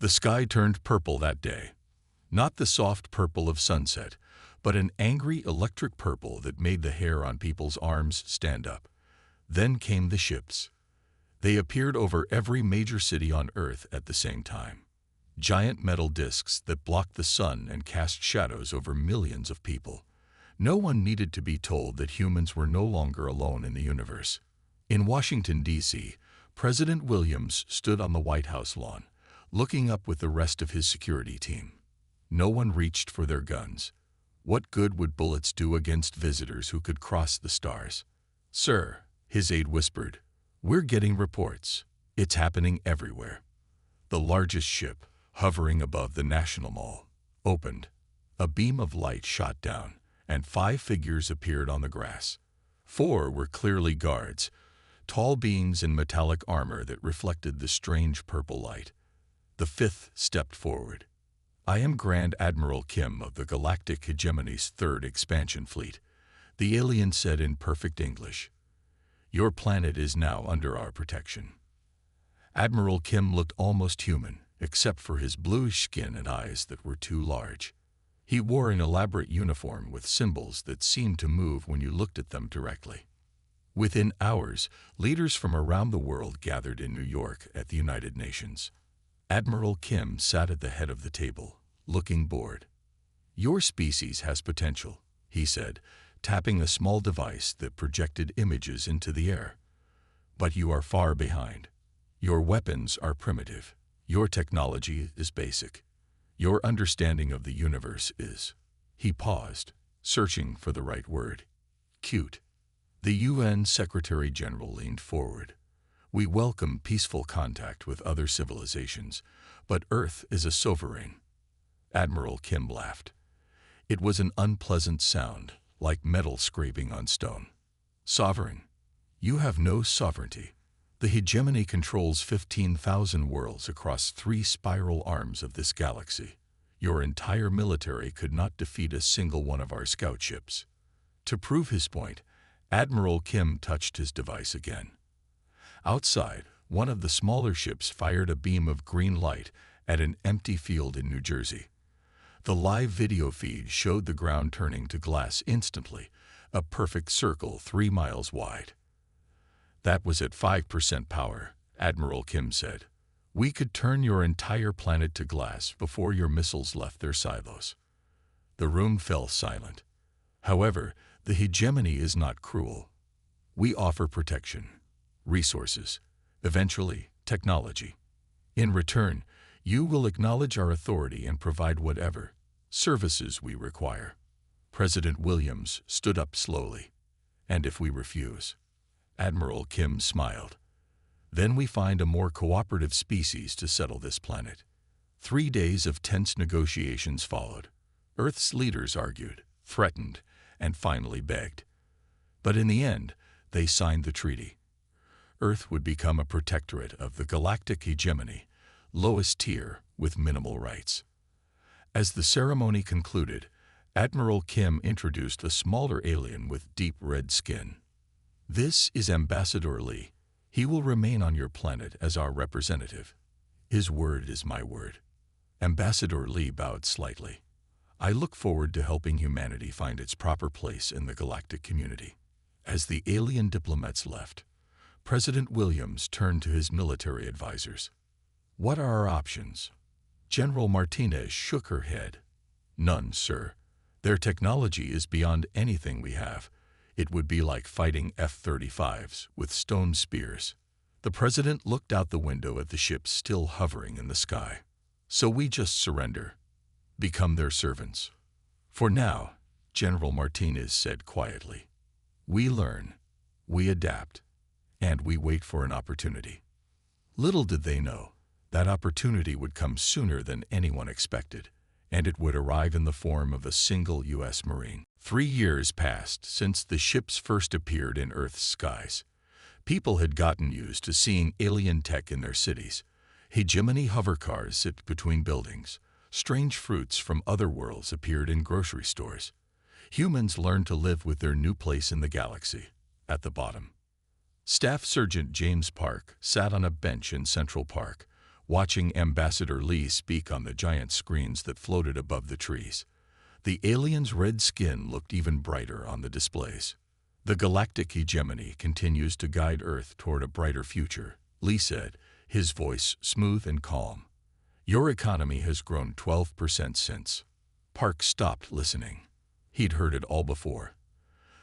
The sky turned purple that day. Not the soft purple of sunset, but an angry electric purple that made the hair on people's arms stand up. Then came the ships. They appeared over every major city on Earth at the same time. Giant metal discs that blocked the sun and cast shadows over millions of people. No one needed to be told that humans were no longer alone in the universe. In Washington, D.C., President Williams stood on the White House lawn, looking up with the rest of his security team. No one reached for their guns. What good would bullets do against visitors who could cross the stars? "Sir," his aide whispered, "we're getting reports. It's happening everywhere." The largest ship, hovering above the National Mall, opened. A beam of light shot down, and 5 figures appeared on the grass. 4 were clearly guards, tall beings in metallic armor that reflected the strange purple light. The 5th stepped forward. "I am Grand Admiral Kim of the Galactic Hegemony's 3rd Expansion Fleet," the alien said in perfect English. "Your planet is now under our protection." Admiral Kim looked almost human, except for his bluish skin and eyes that were too large. He wore an elaborate uniform with symbols that seemed to move when you looked at them directly. Within hours, leaders from around the world gathered in New York at the United Nations. Admiral Kim sat at the head of the table, looking bored. "Your species has potential," he said, tapping a small device that projected images into the air. "But you are far behind. Your weapons are primitive. Your technology is basic. Your understanding of the universe is—" He paused, searching for the right word. "Cute." The UN Secretary-General leaned forward. "We welcome peaceful contact with other civilizations, but Earth is a sovereign." Admiral Kim laughed. It was an unpleasant sound, like metal scraping on stone. "Sovereign? You have no sovereignty. The hegemony controls 15,000 worlds across 3 spiral arms of this galaxy. Your entire military could not defeat a single one of our scout ships." To prove his point, Admiral Kim touched his device again. Outside, one of the smaller ships fired a beam of green light at an empty field in New Jersey. The live video feed showed the ground turning to glass instantly, a perfect circle 3 miles wide. "That was at 5% power," Admiral Kim said. "We could turn your entire planet to glass before your missiles left their silos." The room fell silent. "However, the hegemony is not cruel. We offer protection, resources, eventually technology. In return, you will acknowledge our authority and provide whatever services we require." President Williams stood up slowly. "And if we refuse?" Admiral Kim smiled. "Then we find a more cooperative species to settle this planet." 3 days of tense negotiations followed. Earth's leaders argued, threatened, and finally begged. But in the end, they signed the treaty. Earth would become a protectorate of the galactic hegemony, lowest tier with minimal rights. As the ceremony concluded, Admiral Kim introduced a smaller alien with deep red skin. "This is Ambassador Lee. He will remain on your planet as our representative. His word is my word." Ambassador Lee bowed slightly. "I look forward to helping humanity find its proper place in the galactic community." As the alien diplomats left, President Williams turned to his military advisors. "What are our options?" General Martinez shook her head. "None, sir. Their technology is beyond anything we have. It would be like fighting F-35s with stone spears." The president looked out the window at the ships still hovering in the sky. "So we just surrender. Become their servants." "For now," General Martinez said quietly. "We learn, we adapt, and we wait for an opportunity." Little did they know, that opportunity would come sooner than anyone expected, and it would arrive in the form of a single U.S. Marine. 3 years passed since the ships first appeared in Earth's skies. People had gotten used to seeing alien tech in their cities. Hegemony hovercars zipped between buildings. Strange fruits from other worlds appeared in grocery stores. Humans learned to live with their new place in the galaxy, at the bottom. Staff Sergeant James Park sat on a bench in Central Park, watching Ambassador Lee speak on the giant screens that floated above the trees. The alien's red skin looked even brighter on the displays. "The galactic hegemony continues to guide Earth toward a brighter future," Lee said, his voice smooth and calm. "Your economy has grown 12% since." Park stopped listening. He'd heard it all before.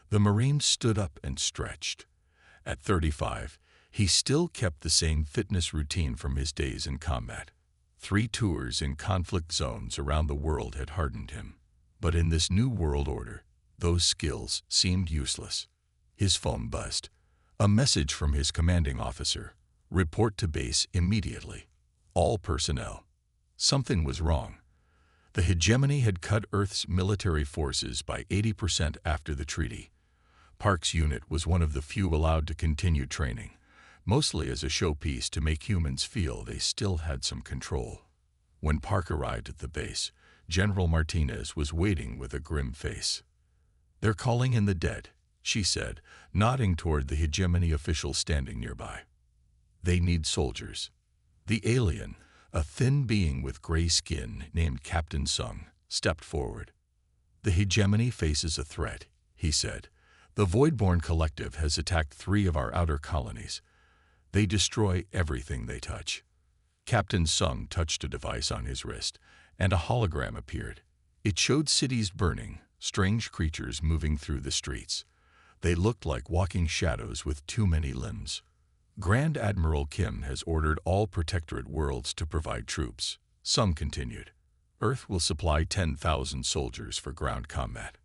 The Marine stood up and stretched. At 35, he still kept the same fitness routine from his days in combat. 3 tours in conflict zones around the world had hardened him. But in this new world order, those skills seemed useless. His phone buzzed. A message from his commanding officer. "Report to base immediately. All personnel." Something was wrong. The hegemony had cut Earth's military forces by 80% after the treaty. Park's unit was one of the few allowed to continue training, mostly as a showpiece to make humans feel they still had some control. When Park arrived at the base, General Martinez was waiting with a grim face. "They're calling in the dead," she said, nodding toward the hegemony official standing nearby. "They need soldiers." The alien, a thin being with gray skin named Captain Sung, stepped forward. "The hegemony faces a threat," he said. "The Voidborn Collective has attacked 3 of our outer colonies. They destroy everything they touch." Captain Sung touched a device on his wrist, and a hologram appeared. It showed cities burning, strange creatures moving through the streets. They looked like walking shadows with too many limbs. "Grand Admiral Kim has ordered all Protectorate worlds to provide troops," Sung continued. "Earth will supply 10,000 soldiers for ground combat."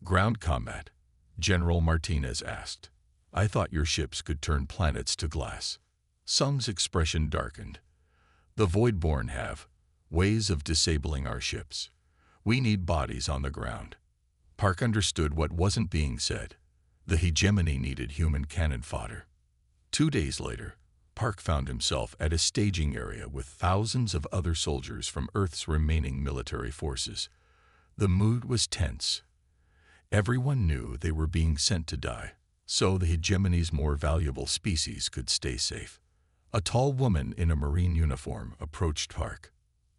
"Ground combat?" General Martinez asked. "I thought your ships could turn planets to glass." Sung's expression darkened. "The Voidborn have ways of disabling our ships. We need bodies on the ground." Park understood what wasn't being said. The hegemony needed human cannon fodder. 2 days later, Park found himself at a staging area with thousands of other soldiers from Earth's remaining military forces. The mood was tense. Everyone knew they were being sent to die, so the hegemony's more valuable species could stay safe. A tall woman in a Marine uniform approached Park.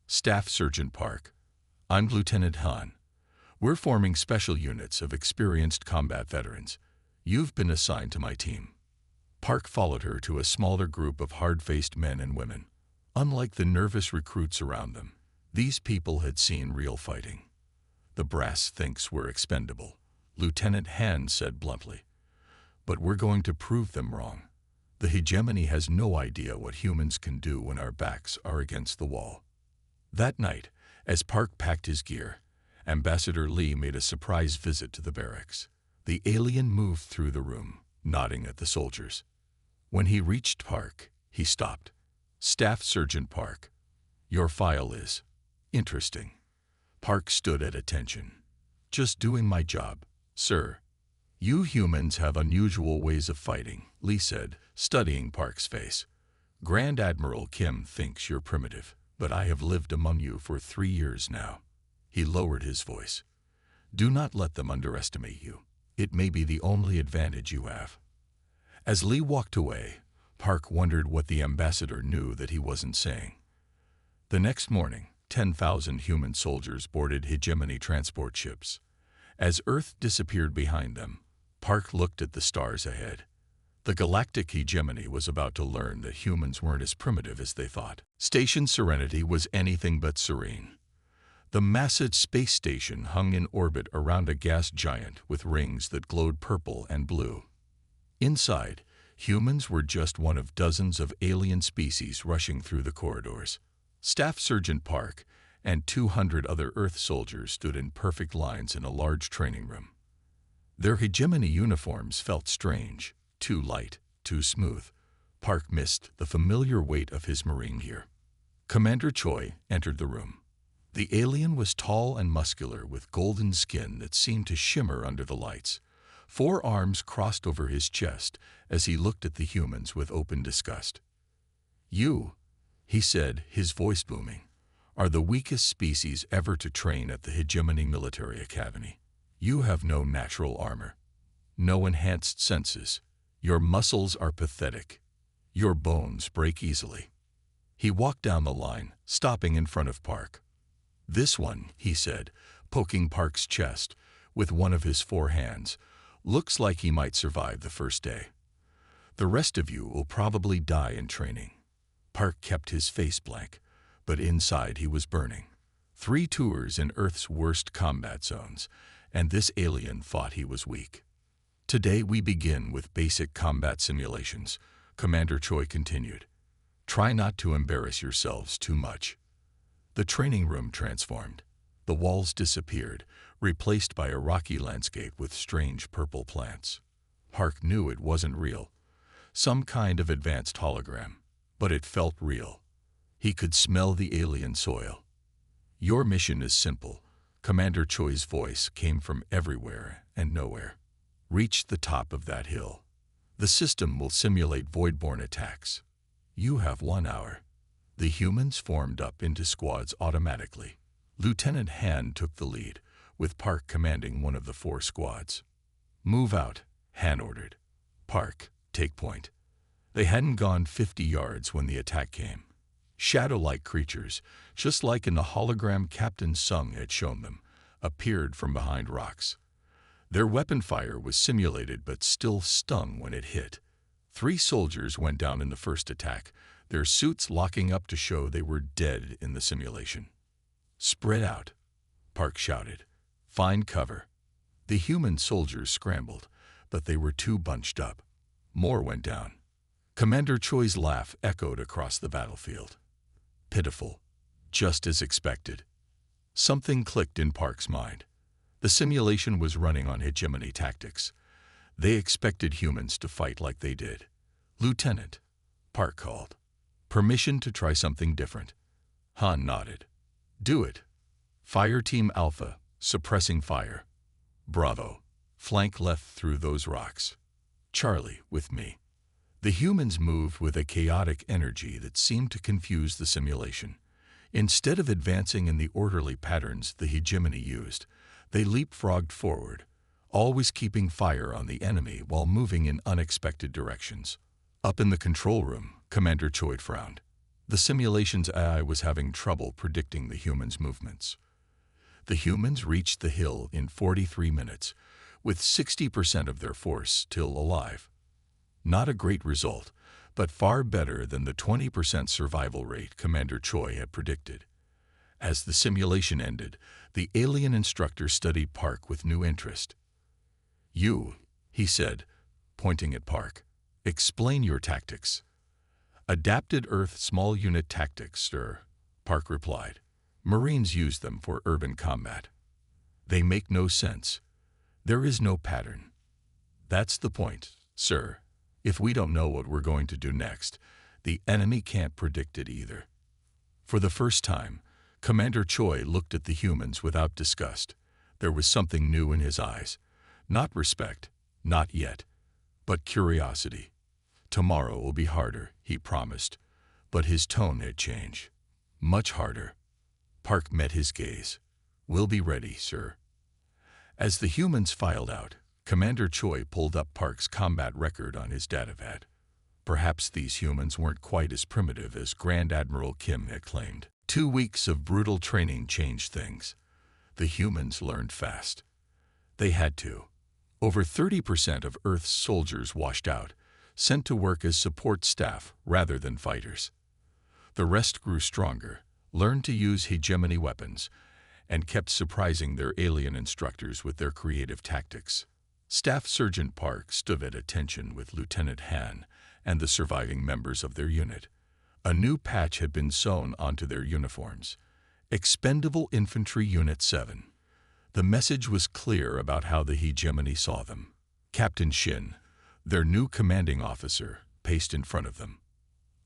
"Staff Sergeant Park, I'm Lieutenant Han. We're forming special units of experienced combat veterans. You've been assigned to my team." Park followed her to a smaller group of hard-faced men and women. Unlike the nervous recruits around them, these people had seen real fighting. "The brass thinks we're expendable," Lieutenant Han said bluntly. "But we're going to prove them wrong. The hegemony has no idea what humans can do when our backs are against the wall." That night, as Park packed his gear, Ambassador Lee made a surprise visit to the barracks. The alien moved through the room, nodding at the soldiers. When he reached Park, he stopped. "Staff Sergeant Park, your file is interesting." Park stood at attention. "Just doing my job, sir." "You humans have unusual ways of fighting," Lee said, studying Park's face. "Grand Admiral Kim thinks you're primitive, but I have lived among you for 3 years now." He lowered his voice. "Do not let them underestimate you. It may be the only advantage you have." As Lee walked away, Park wondered what the ambassador knew that he wasn't saying. The next morning, 10,000 human soldiers boarded hegemony transport ships. As Earth disappeared behind them, Park looked at the stars ahead. The galactic hegemony was about to learn that humans weren't as primitive as they thought. Station Serenity was anything but serene. The massive space station hung in orbit around a gas giant with rings that glowed purple and blue. Inside, humans were just one of dozens of alien species rushing through the corridors. Staff Sergeant Park and 200 other Earth soldiers stood in perfect lines in a large training room. Their hegemony uniforms felt strange, too light, too smooth. Park missed the familiar weight of his Marine gear. Commander Choi entered the room. The alien was tall and muscular with golden skin that seemed to shimmer under the lights. 4 arms crossed over his chest as he looked at the humans with open disgust. "You," he said, his voice booming, "are the weakest species ever to train at the Hegemony Military Academy. You have no natural armor, no enhanced senses. Your muscles are pathetic. Your bones break easily." He walked down the line, stopping in front of Park. "This one," he said, poking Park's chest with one of his 4 hands, "looks like he might survive the first day. The rest of you will probably die in training." Park kept his face blank, but inside he was burning. 3 tours in Earth's worst combat zones, and this alien thought he was weak. "Today we begin with basic combat simulations," Commander Choi continued. "Try not to embarrass yourselves too much." The training room transformed. The walls disappeared, replaced by a rocky landscape with strange purple plants. Park knew it wasn't real, some kind of advanced hologram, but it felt real. He could smell the alien soil. "Your mission is simple," Commander Choi's voice came from everywhere and nowhere. "Reach the top of that hill. The system will simulate voidborn attacks. You have 1 hour." The humans formed up into squads automatically. Lieutenant Han took the lead, with Park commanding one of the 4 squads. "Move out," Han ordered. "Park, take point." They hadn't gone 50 yards when the attack came. Shadow-like creatures, just like in the hologram Captain Sung had shown them, appeared from behind rocks. Their weapon fire was simulated but still stung when it hit. 3 soldiers went down in the first attack, their suits locking up to show they were dead in the simulation. "Spread out," Park shouted. "Find cover." The human soldiers scrambled, but they were too bunched up. More went down. Commander Choi's laugh echoed across the battlefield. Pitiful. Just as expected. Something clicked in Park's mind. The simulation was running on hegemony tactics. They expected humans to fight like they did. "Lieutenant," Park called. "Permission to try something different." Han nodded. "Do it." "Fire Team Alpha, suppressing fire." "Bravo. Flank left through those rocks." "Charlie, with me." The humans moved with a chaotic energy that seemed to confuse the simulation. Instead of advancing in the orderly patterns the hegemony used, they leapfrogged forward, always keeping fire on the enemy while moving in unexpected directions. Up in the control room, Commander Choi frowned. The simulation's AI was having trouble predicting the humans' movements. The humans reached the hill in 43 minutes, with 60% of their force still alive. Not a great result, but far better than the 20% survival rate Commander Choi had predicted. As the simulation ended, the alien instructor studied Park with new interest. "You," he said, pointing at Park, "explain your tactics." "Adapted Earth small unit tactics, sir," Park replied. "Marines use them for urban combat. They make no sense. There is no pattern. That's the point, sir. If we don't know what we're going to do next, the enemy can't predict it either." For the first time, Commander Choi looked at the humans without disgust. There was something new in his eyes. Not respect, not yet, but curiosity. "Tomorrow will be harder," he promised, but his tone had changed. "Much harder." Park met his gaze. "We'll be ready, sir." As the humans filed out, Commander Choi pulled up Park's combat record on his datapad. Perhaps these humans weren't quite as primitive as Grand Admiral Kim had claimed. 2 weeks of brutal training changed things. The humans learned fast. They had to. Over 30% of Earth's soldiers washed out, sent to work as support staff rather than fighters. The rest grew stronger, learned to use hegemony weapons, and kept surprising their alien instructors with their creative tactics. Staff Sergeant Park stood at attention with Lieutenant Han and the surviving members of their unit. A new patch had been sewn onto their uniforms. Expendable Infantry Unit 7. The message was clear about how the hegemony saw them. Captain Shin, their new commanding officer, paced in front of them.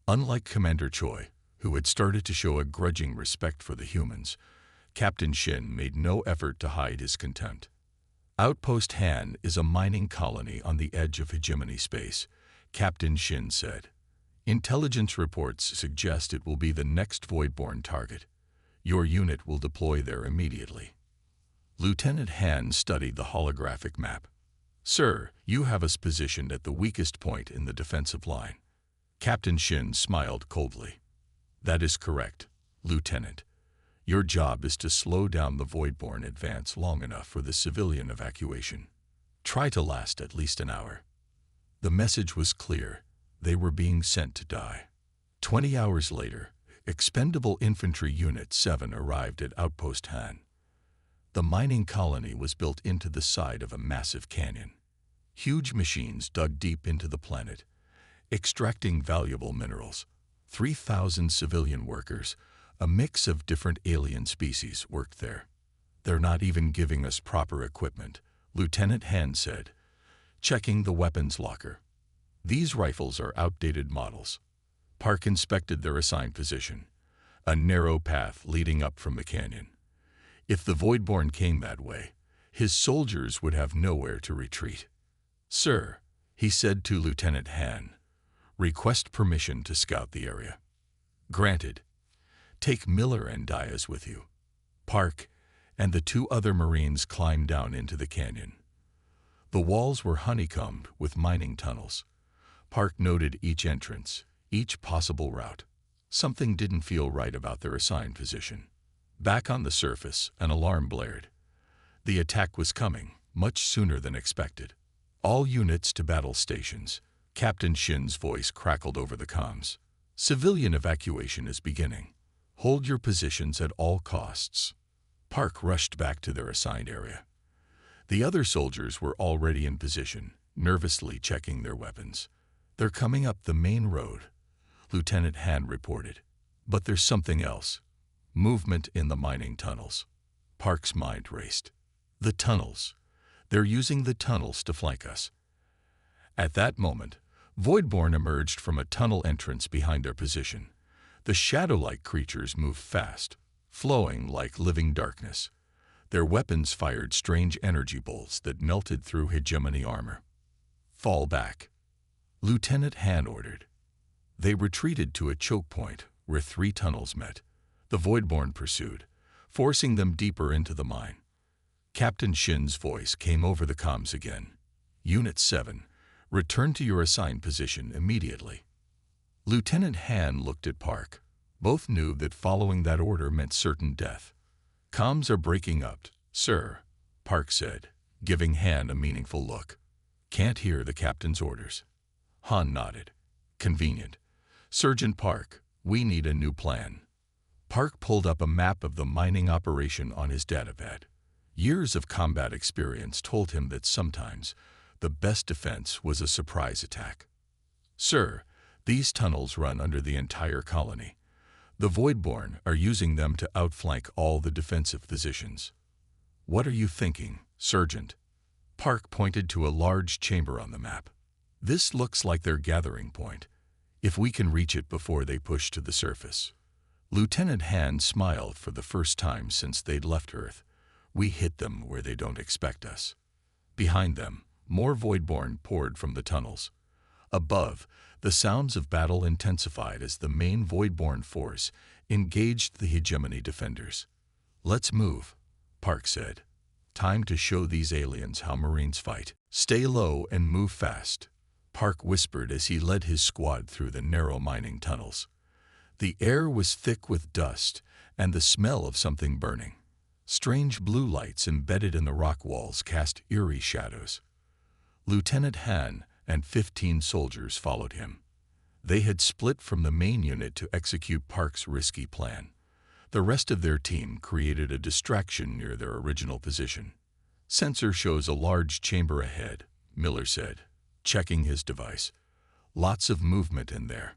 Unlike Commander Choi, who had started to show a grudging respect for the humans, Captain Shin made no effort to hide his contempt. "Outpost Han is a mining colony on the edge of hegemony space," Captain Shin said. "Intelligence reports suggest it will be the next voidborn target. Your unit will deploy there immediately." Lieutenant Han studied the holographic map. "Sir, you have us positioned at the weakest point in the defensive line." Captain Shin smiled coldly. That is correct, Lieutenant. Your job is to slow down the Voidborn advance long enough for the civilian evacuation. Try to last at least an hour. The message was clear. They were being sent to die. 20 hours later, Expendable Infantry Unit 7 arrived at Outpost Han. The mining colony was built into the side of a massive canyon. Huge machines dug deep into the planet, extracting valuable minerals. 3,000 civilian workers, a mix of different alien species, worked there. They're not even giving us proper equipment, Lieutenant Han said, checking the weapons locker. These rifles are outdated models. Park inspected their assigned position, a narrow path leading up from the canyon. If the Voidborn came that way, his soldiers would have nowhere to retreat. Sir, he said to Lieutenant Han, request permission to scout the area. Granted. Take Miller and Diaz with you. Park and the 2 other Marines climbed down into the canyon. The walls were honeycombed with mining tunnels. Park noted each entrance, each possible route. Something didn't feel right about their assigned position. Back on the surface, an alarm blared. The attack was coming, much sooner than expected. All units to battle stations. Captain Shin's voice crackled over the comms. Civilian evacuation is beginning. Hold your positions at all costs. Park rushed back to their assigned area. The other soldiers were already in position, nervously checking their weapons. They're coming up the main road, Lieutenant Han reported. But there's something else. Movement in the mining tunnels. Park's mind raced. The tunnels. They're using the tunnels to flank us. At that moment, Voidborn emerged from a tunnel entrance behind their position. The shadow-like creatures moved fast, flowing like living darkness. Their weapons fired strange energy bolts that melted through hegemony armor. Fall back, Lieutenant Han ordered. They retreated to a choke point where 3 tunnels met. The Voidborn pursued, forcing them deeper into the mine. Captain Shin's voice came over the comms again. Unit 7, return to your assigned position immediately. Lieutenant Han looked at Park. Both knew that following that order meant certain death. Comms are breaking up, sir, Park said, giving Han a meaningful look. Can't hear the captain's orders. Han nodded. Convenient. Sergeant Park, we need a new plan. Park pulled up a map of the mining operation on his datapad. Years of combat experience told him that sometimes the best defense was a surprise attack. Sir, these tunnels run under the entire colony. The Voidborn are using them to outflank all the defensive positions. What are you thinking, Sergeant? Park pointed to a large chamber on the map. This looks like their gathering point, if we can reach it before they push to the surface. Lieutenant Han smiled for the first time since they'd left Earth. We hit them where they don't expect us. Behind them, more Voidborn poured from the tunnels. Above, the sounds of battle intensified as the main Voidborn force engaged the hegemony defenders. Let's move, Park said. Time to show these aliens how Marines fight. Stay low and move fast, Park whispered as he led his squad through the narrow mining tunnels. The air was thick with dust and the smell of something burning. Strange blue lights embedded in the rock walls cast eerie shadows. Lieutenant Han and 15 soldiers followed him. They had split from the main unit to execute Park's risky plan. The rest of their team created a distraction near their original position. Sensor shows a large chamber ahead, Miller said, checking his device. Lots of movement in there.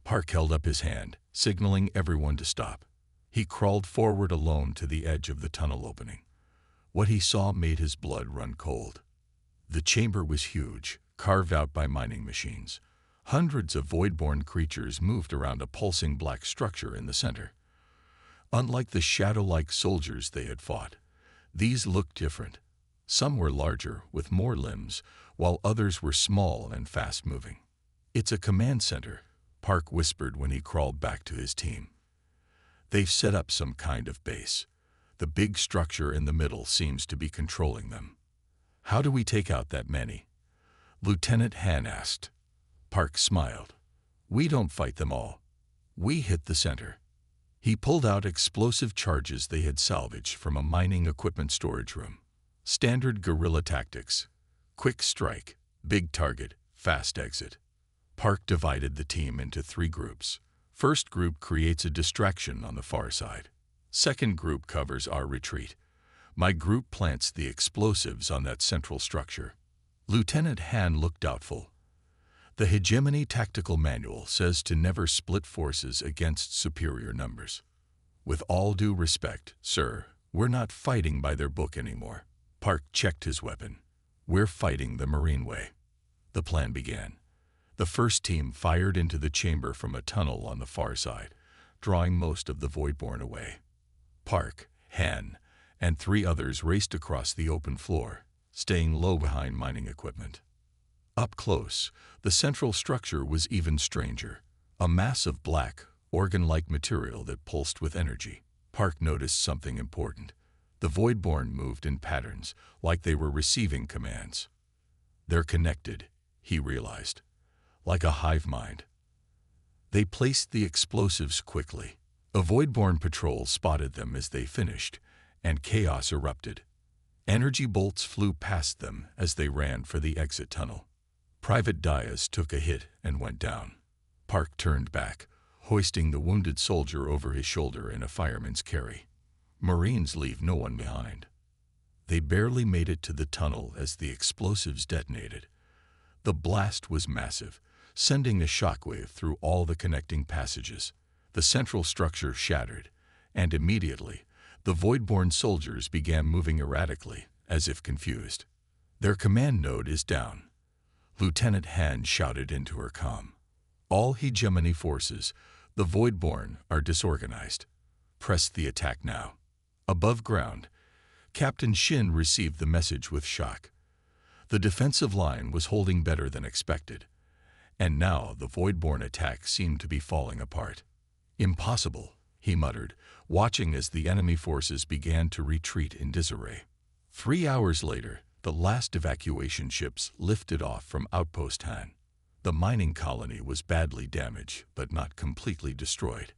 Park held up his hand, signaling everyone to stop. He crawled forward alone to the edge of the tunnel opening. What he saw made his blood run cold. The chamber was huge, carved out by mining machines. Hundreds of Voidborn creatures moved around a pulsing black structure in the center. Unlike the shadow-like soldiers they had fought, these looked different. Some were larger, with more limbs, while others were small and fast-moving. It's a command center, Park whispered when he crawled back to his team. They've set up some kind of base. The big structure in the middle seems to be controlling them. How do we take out that many? Lieutenant Han asked. Park smiled. We don't fight them all. We hit the center. He pulled out explosive charges they had salvaged from a mining equipment storage room. Standard guerrilla tactics. Quick strike, big target, fast exit. Park divided the team into 3 groups. First group creates a distraction on the far side. Second group covers our retreat. My group plants the explosives on that central structure. Lieutenant Han looked doubtful. The Hegemony Tactical Manual says to never split forces against superior numbers. With all due respect, sir, we're not fighting by their book anymore. Park checked his weapon. We're fighting the Marine way. The plan began. The first team fired into the chamber from a tunnel on the far side, drawing most of the Voidborn away. Park, Han, and 3 others raced across the open floor, staying low behind mining equipment. Up close, the central structure was even stranger, a mass of black, organ-like material that pulsed with energy. Park noticed something important. The Voidborn moved in patterns, like they were receiving commands. They're connected, he realized, like a hive mind. They placed the explosives quickly. A Voidborn patrol spotted them as they finished, and chaos erupted. Energy bolts flew past them as they ran for the exit tunnel. Private Diaz took a hit and went down. Park turned back, hoisting the wounded soldier over his shoulder in a fireman's carry. Marines leave no one behind. They barely made it to the tunnel as the explosives detonated. The blast was massive, sending a shockwave through all the connecting passages. The central structure shattered, and immediately, the Voidborn soldiers began moving erratically, as if confused. Their command node is down. Lieutenant Han shouted into her comm. All Hegemony forces, the Voidborn, are disorganized. Press the attack now. Above ground, Captain Shin received the message with shock. The defensive line was holding better than expected, and now the Voidborn attack seemed to be falling apart. Impossible, he muttered, watching as the enemy forces began to retreat in disarray. 3 hours later, the last evacuation ships lifted off from Outpost Han. The mining colony was badly damaged, but not completely destroyed.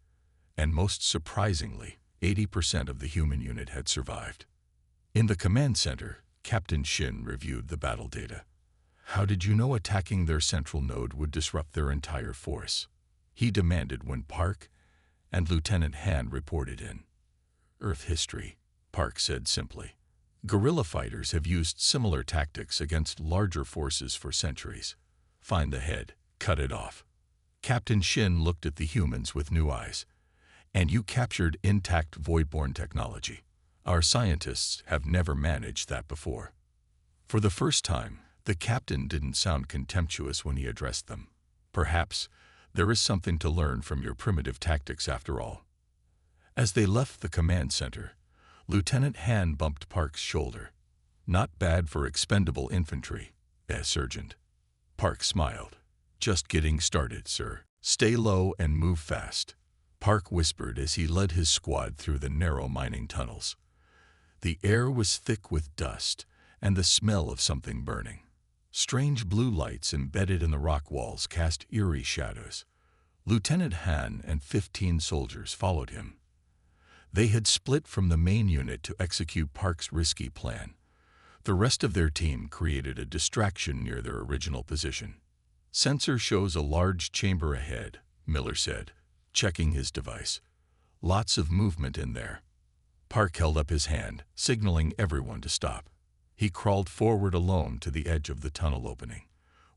And most surprisingly, 80% of the human unit had survived. In the command center, Captain Shin reviewed the battle data. How did you know attacking their central node would disrupt their entire force? He demanded when Park and Lieutenant Han reported in. Earth history, Park said simply. Guerrilla fighters have used similar tactics against larger forces for centuries. Find the head, cut it off. Captain Shin looked at the humans with new eyes. And you captured intact Voidborn technology. Our scientists have never managed that before. For the first time, the captain didn't sound contemptuous when he addressed them. Perhaps there is something to learn from your primitive tactics after all. As they left the command center, Lieutenant Han bumped Park's shoulder. Not bad for expendable infantry, Sergeant. Park smiled. Just getting started, sir. Stay low and move fast. Park whispered as he led his squad through the narrow mining tunnels. The air was thick with dust and the smell of something burning. Strange blue lights embedded in the rock walls cast eerie shadows. Lieutenant Han and 15 soldiers followed him. They had split from the main unit to execute Park's risky plan. The rest of their team created a distraction near their original position. Sensor shows a large chamber ahead, Miller said, checking his device. Lots of movement in there. Park held up his hand, signaling everyone to stop. He crawled forward alone to the edge of the tunnel opening.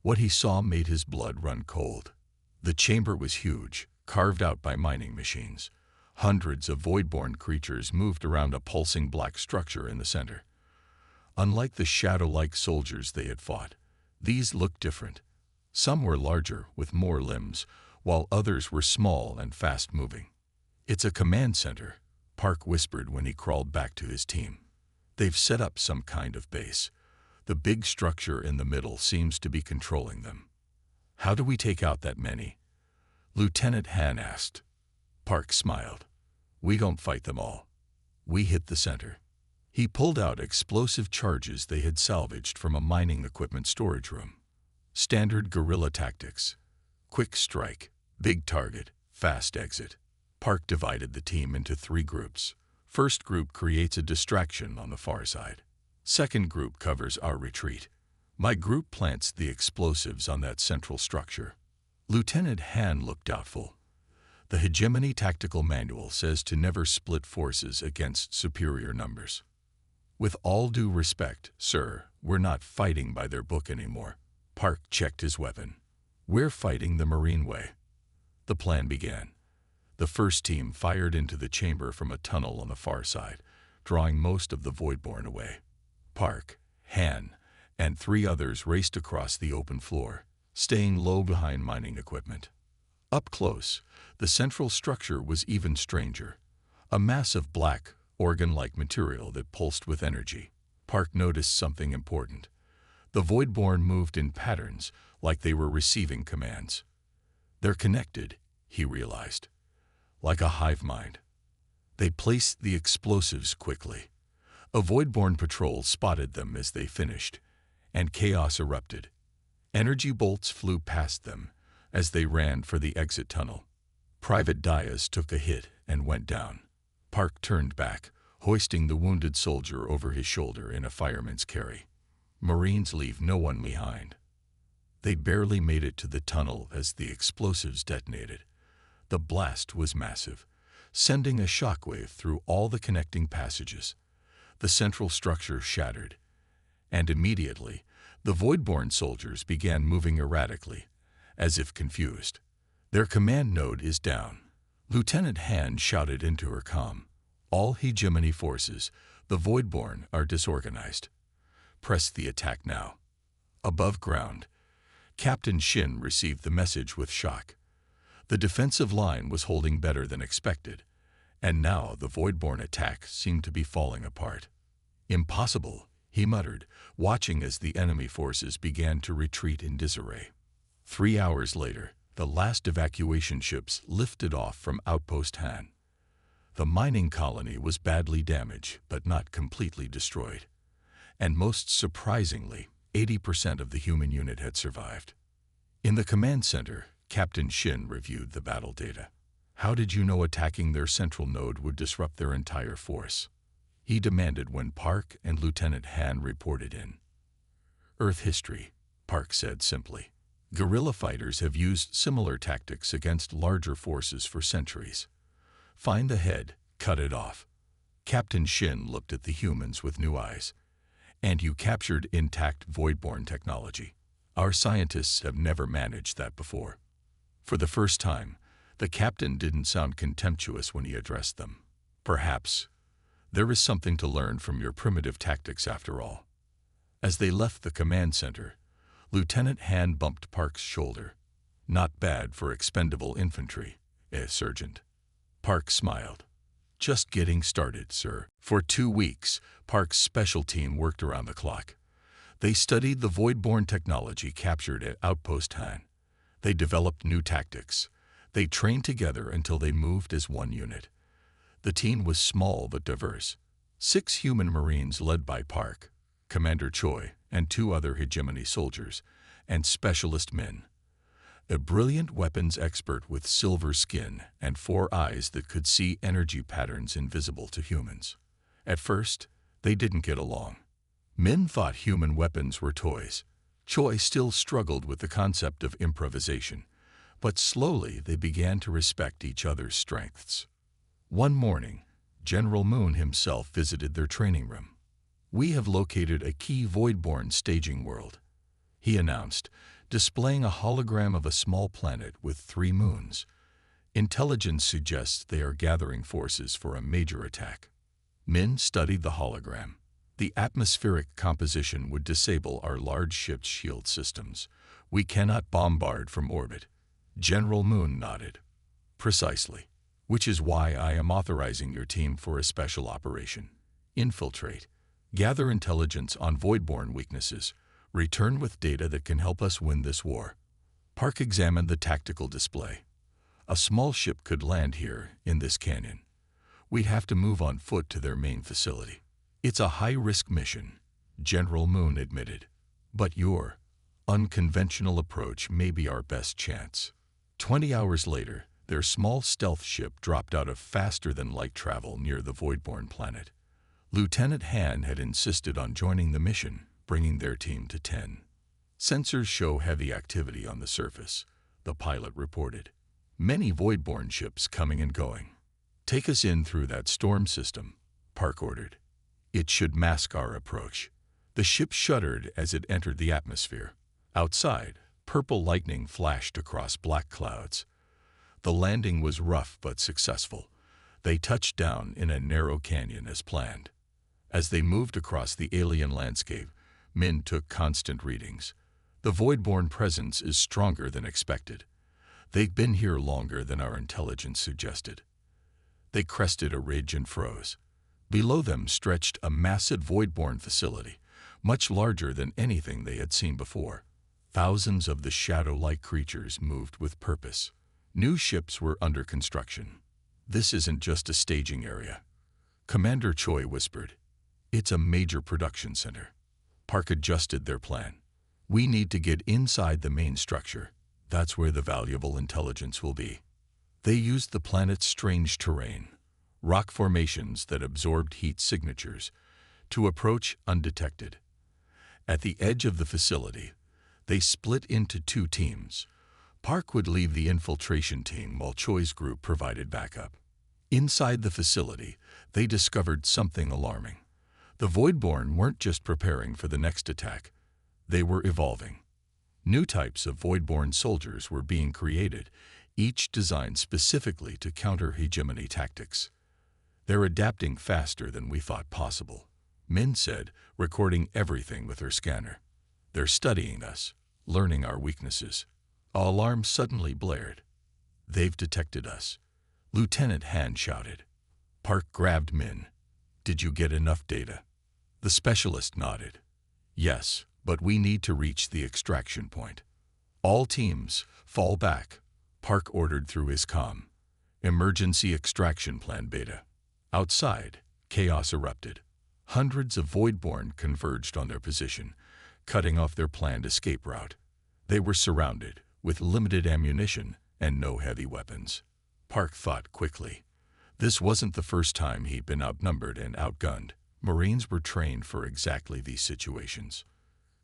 What he saw made his blood run cold. The chamber was huge, carved out by mining machines. Hundreds of Voidborn creatures moved around a pulsing black structure in the center. Unlike the shadow-like soldiers they had fought, these looked different. Some were larger, with more limbs, while others were small and fast-moving. It's a command center, Park whispered when he crawled back to his team. They've set up some kind of base. The big structure in the middle seems to be controlling them. How do we take out that many? Lieutenant Han asked. Park smiled. We don't fight them all. We hit the center. He pulled out explosive charges they had salvaged from a mining equipment storage room. Standard guerrilla tactics. Quick strike, big target, Fast exit. Park divided the team into 3 groups. First group creates a distraction on the far side. Second group covers our retreat. My group plants the explosives on that central structure. Lieutenant Han looked doubtful. The Hegemony Tactical Manual says to never split forces against superior numbers. With all due respect, sir, we're not fighting by their book anymore. Park checked his weapon. We're fighting the Marine way. The plan began. The first team fired into the chamber from a tunnel on the far side, drawing most of the Voidborn away. Park, Han, and 3 others raced across the open floor, staying low behind mining equipment. Up close, the central structure was even stranger. A mass of black, organ-like material that pulsed with energy. Park noticed something important. The Voidborn moved in patterns like they were receiving commands. They're connected, he realized. Like a hive mind. They placed the explosives quickly. A Voidborn patrol spotted them as they finished, and chaos erupted. Energy bolts flew past them as they ran for the exit tunnel. Private Diaz took a hit and went down. Park turned back, hoisting the wounded soldier over his shoulder in a fireman's carry. Marines leave no one behind. They barely made it to the tunnel as the explosives detonated. The blast was massive, sending a shockwave through all the connecting passages. The central structure shattered, and immediately, the Voidborn soldiers began moving erratically, as if confused. Their command node is down. Lieutenant Han shouted into her comm. All Hegemony forces, the Voidborn, are disorganized. Press the attack now. Above ground, Captain Shin received the message with shock. The defensive line was holding better than expected, and now the Voidborn attack seemed to be falling apart. Impossible, he muttered, watching as the enemy forces began to retreat in disarray. 3 hours later, the last evacuation ships lifted off from Outpost Han. The mining colony was badly damaged, but not completely destroyed. And most surprisingly, 80% of the human unit had survived. In the command center, Captain Shin reviewed the battle data. How did you know attacking their central node would disrupt their entire force? He demanded when Park and Lieutenant Han reported in. Earth history, Park said simply. Guerrilla fighters have used similar tactics against larger forces for centuries. Find the head, cut it off. Captain Shin looked at the humans with new eyes. And you captured intact Voidborn technology. Our scientists have never managed that before. For the first time, the captain didn't sound contemptuous when he addressed them. Perhaps there is something to learn from your primitive tactics after all. As they left the command center, Lieutenant Han bumped Park's shoulder. Not bad for expendable infantry, Sergeant. Park smiled. Just getting started, sir. For 2 weeks, Park's special team worked around the clock. They studied the Voidborn technology captured at Outpost Han. They developed new tactics. They trained together until they moved as one unit. The team was small but diverse. 6 human Marines led by Park, Commander Choi, and 2 other Hegemony soldiers, and specialist men. A brilliant weapons expert with silver skin and 4 eyes that could see energy patterns invisible to humans. At first, they didn't get along. Men thought human weapons were toys. Choi still struggled with the concept of improvisation, but slowly they began to respect each other's strengths. One morning, General Moon himself visited their training room. We have located a key Voidborn staging world, he announced, displaying a hologram of a small planet with 3 moons. Intelligence suggests they are gathering forces for a major attack. Min studied the hologram. The atmospheric composition would disable our large ship's shield systems. We cannot bombard from orbit. General Moon nodded. Precisely. Which is why I am authorizing your team for a special operation. Infiltrate. Gather intelligence on Voidborn weaknesses. Return with data that can help us win this war. Park examined the tactical display. A small ship could land here, in this canyon. We'd have to move on foot to their main facility. It's a high-risk mission, General Moon admitted. But your unconventional approach may be our best chance. 20 hours later, their small stealth ship dropped out of faster-than-light travel near the Voidborn planet. Lieutenant Han had insisted on joining the mission, bringing their team to 10. Sensors show heavy activity on the surface, the pilot reported. Many Voidborn ships coming and going. Take us in through that storm system, Park ordered. It should mask our approach. The ship shuddered as it entered the atmosphere. Outside, purple lightning flashed across black clouds. The landing was rough but successful. They touched down in a narrow canyon as planned. As they moved across the alien landscape, Min took constant readings. The Voidborn presence is stronger than expected. They've been here longer than our intelligence suggested. They crested a ridge and froze. Below them stretched a massive Voidborn facility, much larger than anything they had seen before. Thousands of the shadow-like creatures moved with purpose. New ships were under construction. This isn't just a staging area, Commander Choi whispered. It's a major production center. Park adjusted their plan. We need to get inside the main structure. That's where the valuable intelligence will be. They used the planet's strange terrain, rock formations that absorbed heat signatures, to approach undetected. At the edge of the facility, they split into 2 teams. Park would lead the infiltration team while Choi's group provided backup. Inside the facility, they discovered something alarming. The Voidborn weren't just preparing for the next attack. They were evolving. New types of Voidborn soldiers were being created, each designed specifically to counter hegemony tactics. They're adapting faster than we thought possible, Min said, recording everything with her scanner. They're studying us, learning our weaknesses. An alarm suddenly blared. They've detected us, Lieutenant Han shouted. Park grabbed Min. Did you get enough data? The specialist nodded. Yes, but we need to reach the extraction point. All teams, fall back, Park ordered through his comm. Emergency extraction plan beta. Outside, chaos erupted. Hundreds of Voidborn converged on their position, cutting off their planned escape route. They were surrounded, with limited ammunition and no heavy weapons. Park thought quickly. This wasn't the first time he'd been outnumbered and outgunned. Marines were trained for exactly these situations.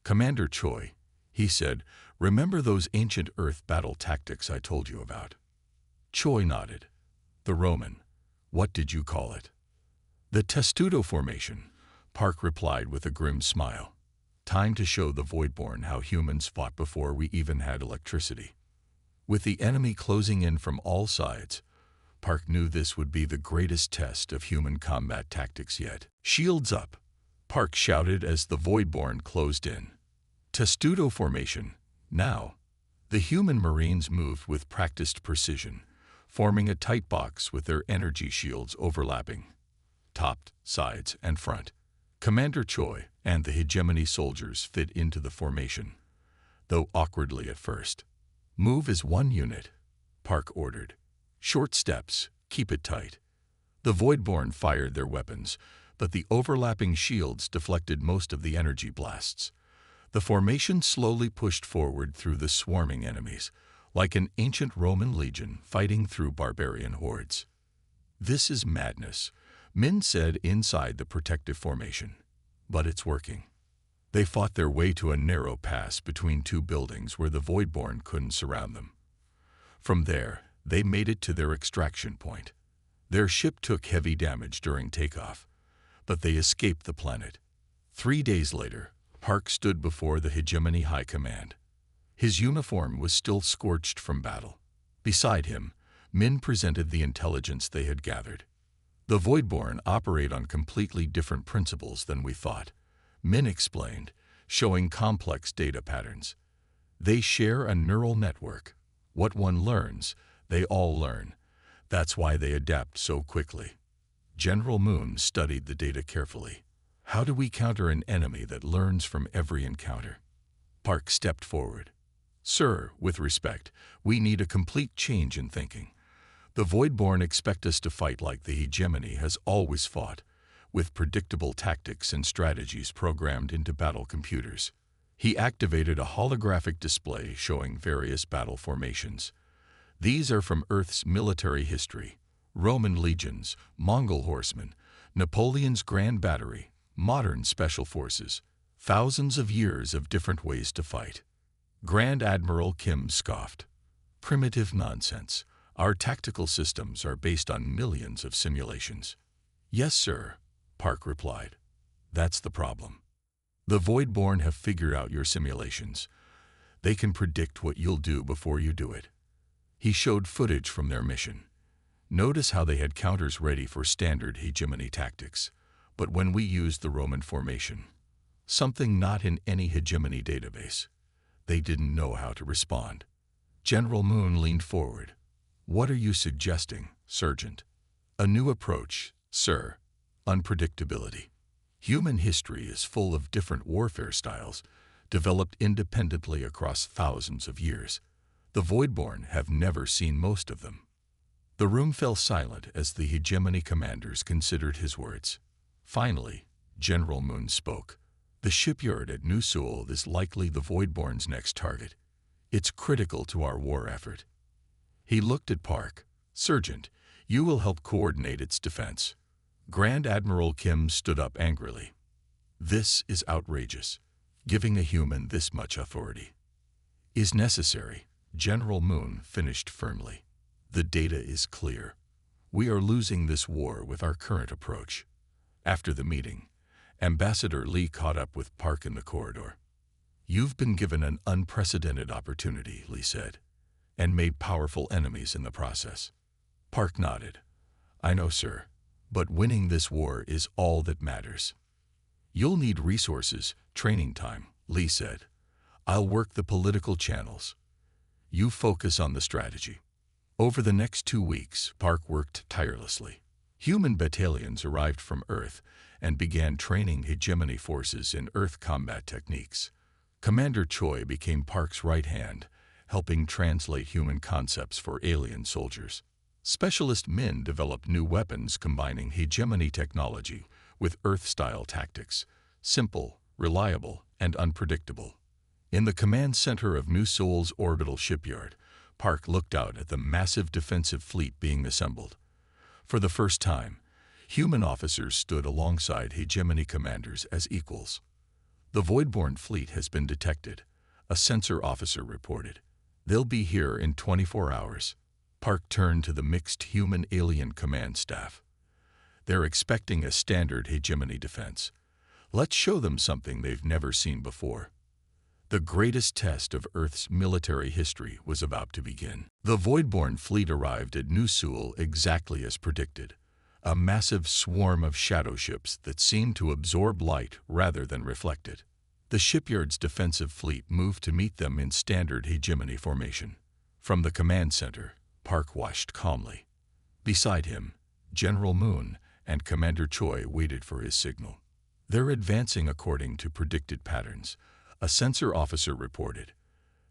Commander Choi, he said, remember those ancient Earth battle tactics I told you about? Choi nodded. The Roman. What did you call it? The Testudo Formation, Park replied with a grim smile. Time to show the Voidborn how humans fought before we even had electricity. With the enemy closing in from all sides, Park knew this would be the greatest test of human combat tactics yet. Shields up, Park shouted as the Voidborn closed in. Testudo Formation. Now, the human Marines moved with practiced precision, forming a tight box with their energy shields overlapping. Top, sides, and front. Commander Choi and the hegemony soldiers fit into the formation, though awkwardly at first. Move as one unit, Park ordered. Short steps, keep it tight. The Voidborn fired their weapons, but the overlapping shields deflected most of the energy blasts. The formation slowly pushed forward through the swarming enemies, like an ancient Roman legion fighting through barbarian hordes. This is madness, Min said inside the protective formation. But it's working. They fought their way to a narrow pass between 2 buildings where the Voidborn couldn't surround them. From there, they made it to their extraction point. Their ship took heavy damage during takeoff, but they escaped the planet. 3 days later, Park stood before the Hegemony High Command. His uniform was still scorched from battle. Beside him, Min presented the intelligence they had gathered. The Voidborn operate on completely different principles than we thought, Min explained, showing complex data patterns. They share a neural network. What one learns, they all learn. That's why they adapt so quickly. General Moon studied the data carefully. How do we counter an enemy that learns from every encounter? Park stepped forward. Sir, with respect, we need a complete change in thinking. The Voidborn expect us to fight like the hegemony has always fought, with predictable tactics and strategies programmed into battle computers. He activated a holographic display showing various battle formations. These are from Earth's military history: Roman legions, Mongol horsemen, Napoleon's Grand Battery, modern special forces, thousands of years of different ways to fight. Grand Admiral Kim scoffed. Primitive nonsense. Our tactical systems are based on millions of simulations. Yes, sir, Park replied. That's the problem. The Voidborn have figured out your simulations. They can predict what you'll do before you do it. He showed footage from their mission. Notice how they had counters ready for standard hegemony tactics. But when we used the Roman formation, something not in any hegemony database, they didn't know how to respond. General Moon leaned forward. What are you suggesting, Sergeant? A new approach, sir. Unpredictability. Human history is full of different warfare styles, developed independently across thousands of years. The Voidborn have never seen most of them. The room fell silent as the hegemony commanders considered his words. Finally, General Moon spoke. The shipyard at New Seoul is likely the Voidborn's next target. It's critical to our war effort. He looked at Park. Sergeant, you will help coordinate its defense. Grand Admiral Kim stood up angrily. This is outrageous. Giving a human this much authority is necessary. General Moon finished firmly. The data is clear. We are losing this war with our current approach. After the meeting, Ambassador Lee caught up with Park in the corridor. You've been given an unprecedented opportunity, Lee said, and made powerful enemies in the process. Park nodded. I know, sir, but winning this war is all that matters. You'll need resources, training time, Lee said. I'll work the political channels. You focus on the strategy. Over the next 2 weeks, Park worked tirelessly. Human battalions arrived from Earth and began training hegemony forces in Earth combat techniques. Commander Choi became Park's right hand, helping translate human concepts for alien soldiers. Specialist Min developed new weapons combining hegemony technology with Earth-style tactics, simple, reliable, and unpredictable. In the command center of New Seoul's orbital shipyard, Park looked out at the massive defensive fleet being assembled. For the first time, human officers stood alongside hegemony commanders as equals. The Voidborn fleet has been detected, a sensor officer reported. They'll be here in 24 hours. Park turned to the mixed human-alien command staff. They're expecting a standard hegemony defense. Let's show them something they've never seen before. The greatest test of Earth's military history was about to begin. The Voidborn fleet arrived at New Seoul exactly as predicted, a massive swarm of shadow ships that seemed to absorb light rather than reflect it. The shipyard's defensive fleet moved to meet them in standard hegemony formation. From the command center, Park watched calmly. Beside him, General Moon and Commander Choi waited for his signal. They're advancing according to predicted patterns, a sensor officer reported.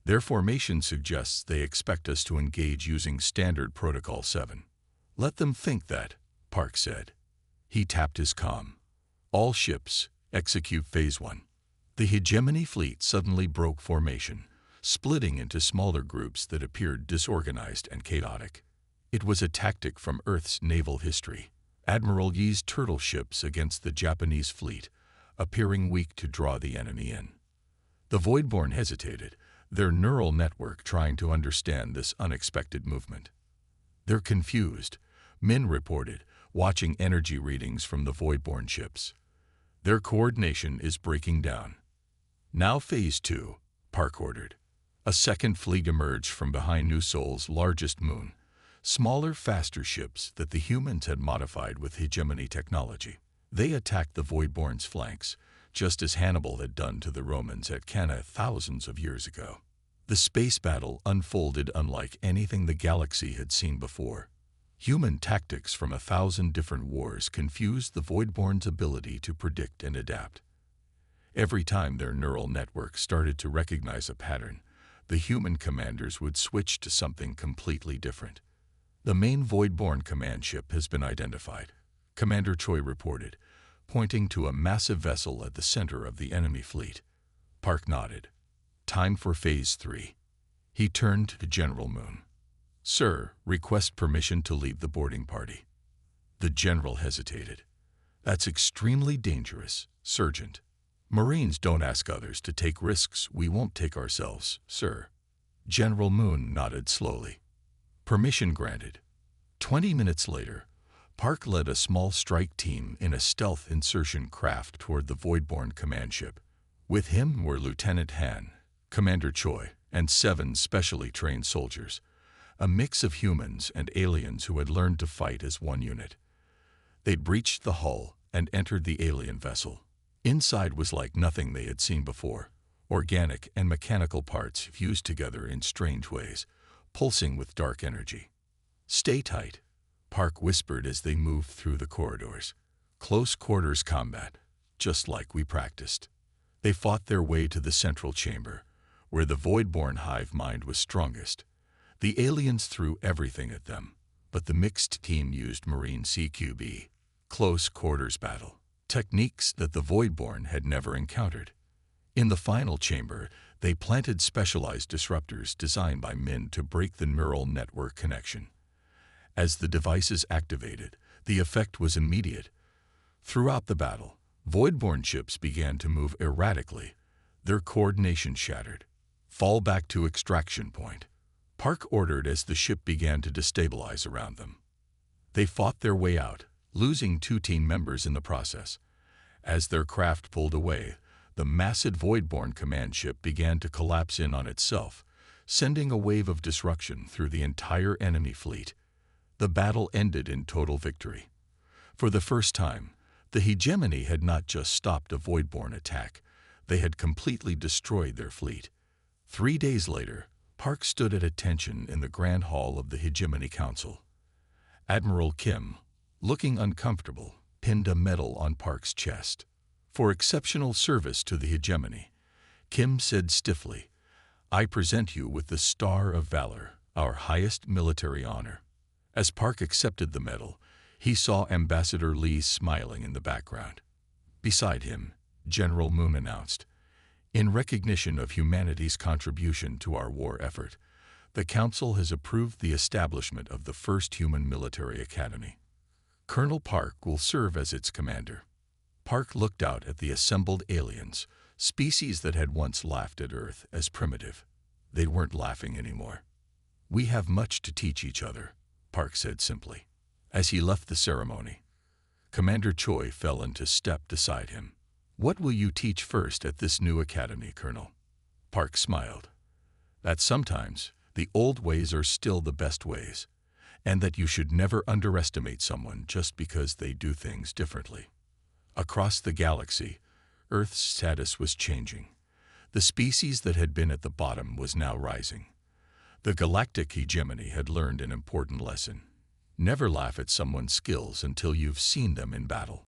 Their formation suggests they expect us to engage using Standard Protocol 7. Let them think that, Park said. He tapped his comm. All ships, execute Phase 1. The hegemony fleet suddenly broke formation, splitting into smaller groups that appeared disorganized and chaotic. It was a tactic from Earth's naval history. Admiral Yi's turtle ships against the Japanese fleet, appearing weak to draw the enemy in. The Voidborn hesitated, their neural network trying to understand this unexpected movement. They're confused, Min reported, watching energy readings from the Voidborn ships. Their coordination is breaking down. Now Phase 2, Park ordered. A second fleet emerged from behind New Seoul's largest moon, smaller, faster ships that the humans had modified with hegemony technology. They attacked the Voidborn's flanks, just as Hannibal had done to the Romans at Cannae thousands of years ago. The space battle unfolded unlike anything the galaxy had seen before. Human tactics from 1,000 different wars confused the Voidborn's ability to predict and adapt. Every time their neural network started to recognize a pattern, the human commanders would switch to something completely different. The main Voidborn command ship has been identified, Commander Choi reported, pointing to a massive vessel at the center of the enemy fleet. Park nodded. Time for Phase 3. He turned to General Moon. "Sir, request permission to lead the boarding party." The general hesitated. "That's extremely dangerous, Sergeant. Marines don't ask others to take risks we won't take ourselves, sir." General Moon nodded slowly. Permission granted. 20 minutes later, Park led a small strike team in a stealth insertion craft toward the Voidborn command ship. With him were Lieutenant Han, Commander Choi, and 7 specially trained soldiers, a mix of humans and aliens who had learned to fight as one unit. They'd breached the hull and entered the alien vessel. Inside was like nothing they had seen before. Organic and mechanical parts fused together in strange ways, pulsing with dark energy. "Stay tight," Park whispered as they moved through the corridors. "Close quarters combat, just like we practiced." They fought their way to the central chamber, where the Voidborn hive mind was strongest. The aliens threw everything at them, but the mixed team used Marine CQB, close quarters battle, techniques that the Voidborn had never encountered. In the final chamber, they planted specialized disruptors designed by Min to break the neural network connection. As the devices activated, the effect was immediate. Throughout the battle, Voidborn ships began to move erratically, their coordination shattered. "Fall back to extraction point," Park ordered as the ship began to destabilize around them. They fought their way out, losing 2 team members in the process. As their craft pulled away, the massive Voidborn command ship began to collapse in on itself, sending a wave of destruction through the entire enemy fleet. The battle ended in total victory. For the first time, the hegemony had not just stopped a Voidborn attack, they had completely destroyed their fleet. 3 days later, Park stood at attention in the Grand Hall of the Hegemony Council. Admiral Kim, looking uncomfortable, pinned a medal on Park's chest. For exceptional service to the hegemony, Kim said stiffly, "I present you with the Star of Valor, our highest military honor." As Park accepted the medal, he saw Ambassador Lee smiling in the background. Beside him, General Moon announced, "In recognition of humanity's contribution to our war effort, the Council has approved the establishment of the first human military academy. Colonel Park will serve as its commander." Park looked out at the assembled aliens, species that had once laughed at Earth as primitive. They weren't laughing anymore. "We have much to teach each other," Park said simply. As he left the ceremony, Commander Choi fell into step beside him. "What will you teach first at this new academy, Colonel?" Park smiled. "That sometimes the old ways are still the best ways, and that you should never underestimate someone just because they do things differently." Across the galaxy, Earth's status was changing. The species that had been at the bottom was now rising. The Galactic hegemony had learned an important lesson. Never laugh at someone's skills until you've seen them in battle.